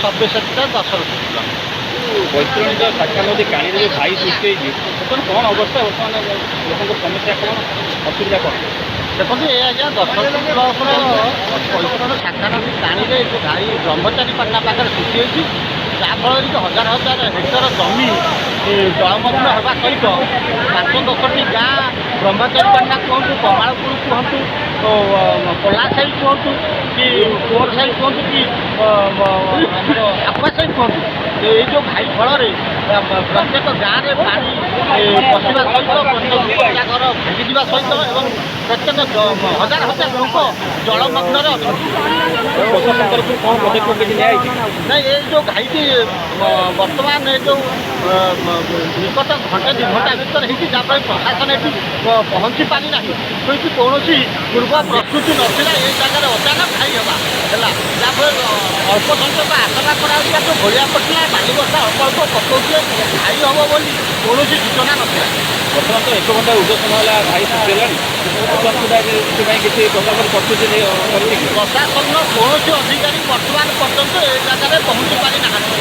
ସବ୍ୟସାଚୀଟା 10 kilo. ବୈତରଣୀର ଶାଖା ନଦୀ କାଳିରେ ଯେଉଁ ଘାଇ ସୃଷ୍ଟି ହେଇଛି ବର୍ତ୍ତମାନ କ'ଣ ଅବସ୍ଥା ବର୍ତ୍ତମାନ ଲୋକଙ୍କ ସମସ୍ୟା କ'ଣ ଅସୁବିଧା କ'ଣ? ଦେଖନ୍ତୁ ଏ ଆଜ୍ଞା 10 ବ୍ଲକର ବୈତରଣ ଶାଖା ନଦୀ କାଣିରେ ଯେଉଁ ଘାଇ ବ୍ରହ୍ମଚାରୀ ପାଟଣା ପାଖରେ ସୃଷ୍ଟି ହେଇଛି, ଯାହାଫଳରେ କି ହଜାର ହଜାର ହେକ୍ଟର ଜମି ଜଳମଗ୍ନ ହେବା ସହିତ 5-10ଟି ଗାଁ ବ୍ରହ୍ମଚାରୀ ପାଟଣା କୁହନ୍ତୁ, କମାଳପୁର କୁହନ୍ତୁ, ପଲାସାହି କୁହନ୍ତୁ କି କୁଅର ସାହି କୁହନ୍ତୁ କି ଆମର ଆକୁଆ ସାହି କୁହନ୍ତୁ, ଏଇ ଯେଉଁ ଘାଇ ଫଳରେ ପ୍ରତ୍ୟେକ ଗାଁରେ ପାଣି ପଶିବା ସହିତ ପ୍ରତ୍ୟେକ ଘର ଭାଙ୍ଗିଯିବା ସହିତ ଏବଂ ପ୍ରତ୍ୟେକ ହଜାର ହଜାର ଲୋକ ଜଳମଗ୍ନରେ ଅଛନ୍ତି। ପ୍ରଶାସନ ତରଫରୁ କ'ଣ ପଦକ୍ଷେପ କିଛି ନିଆଯାଇଛି? ନାଇଁ, ଏ ଯେଉଁ ଘାଇଟି ବର୍ତ୍ତମାନ ଏ ଯେଉଁ ନିକଟ ଘଣ୍ଟେ 2 ଘଣ୍ଟା ଭିତରେ ହେଇଛି, ଯାହାଫଳରେ ପ୍ରଶାସନ ଏଠି ପହଞ୍ଚି ପାରିନାହିଁ। କିନ୍ତୁ କୌଣସି ପୂର୍ବ ପ୍ରସ୍ତୁତି ନଥିଲା ଏ ଜାଗାରେ ଅଚାନକ ଘାଇ ହେବା ହେଲା, ଯାହାଫଳରେ ଅଳ୍ପ ସଂଖ୍ୟକ ଆଶଙ୍କା କରାଯାଉଛି ଯେଉଁ ଘୋଳିଆ ପଡ଼ିଥିଲା ବାଲି ବର୍ଷା ଅଳ୍ପ ଅଳ୍ପ ପକାଉଥିଲେ ଘାଇ ହେବ ବୋଲି କୌଣସି ସୂଚନା ନଥିଲା। ବର୍ତ୍ତମାନ ତ 1 ଘଣ୍ଟା ଉର୍ଦ୍ଧ୍ୱ ସମୟ ହେଲା ଘାଇ ସୃଷ୍ଟି ହେଲାଣି, ବର୍ତ୍ତମାନ ସୁଦ୍ଧା ସେଥିପାଇଁ କିଛି ପ୍ରଶାସନ ପ୍ରସ୍ତୁତି କରିଛି କି? ପ୍ରଶାସନର କୌଣସି ଅଧିକାରୀ ବର୍ତ୍ତମାନ ପର୍ଯ୍ୟନ୍ତ ଏ ଜାଗାରେ ପହଞ୍ଚି ପାରିନାହାନ୍ତି।